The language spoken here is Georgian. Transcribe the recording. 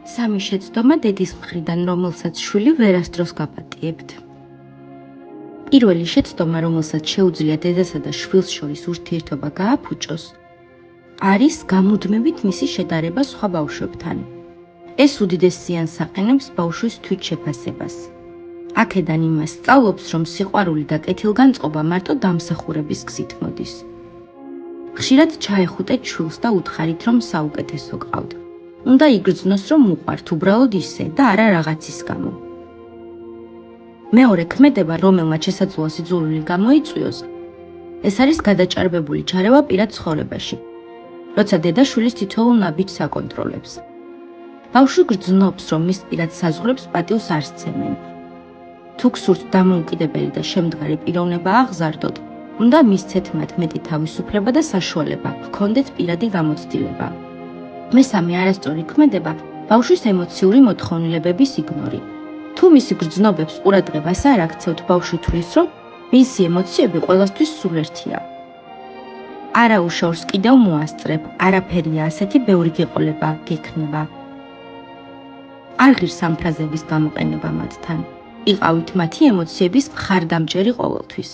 სამი შეცდომა დედის მხრიდან, რომელსაც შვილი ვერასდროს გაპატიებთ. პირველი შეცდომა, რომელსაც შეუძლია დედასა და შვილს შორის ურთიერთობა გააფუჭოს, არის გამუდმებით მისი შედარება სხვა ბავშვებთან. ეს უდიდეს ზიანს აყენებს ბავშვის თვითშეფასებას. აქედან იმას სწავლობს, რომ სიყვარული და კეთილგანწყობა მარტო დამსახურების გზით მოდის. ხშირად ჩაეხუტეთ შვილს და უთხარით, რომ საუკეთესო გყავთ. უნდა იგრძნოს, რომ უყვართ უბრალოდ ისე და არა რაღაცის გამო. მეორე ქმედება, რომელმაც შესაძლოა სიძულვილი გამოიწვიოს, ეს არის გადაჭარბებული ჩარევა პირად ცხოვრებაში, როცა დედა შვილის თითოეულ ნაბიჯს აკონტროლებს. ბავშვი გრძნობს, რომ მის პირად საზღვრებს პატივს არ სცემენ. თუ გსურთ დამოუკიდებელი და შემდგარი პიროვნება აღზარდოთ, უნდა მისცეთ მათ მეტი თავისუფლება და საშუალება, ჰქონდეთ პირადი გამოცდილება. მესამე არასწორი ქმედება, ბავშვის ემოციური მოთხოვნილებების იგნორი. თუ მისი გრძნობებს ყურადღებას არ აქცევთ, ბავშვი თვლის, რომ მისი ემოციები ყველასთვის სულ ერთია. არა უშორს კიდევ მოასწრებ, არაფერია ასეთი, ბევრი გეყოლება, გექნება. არ ღირს ამ ფრაზების გამოყენება მათთან. იყავით მათი ემოციების მხარდამჭერი ყოველთვის.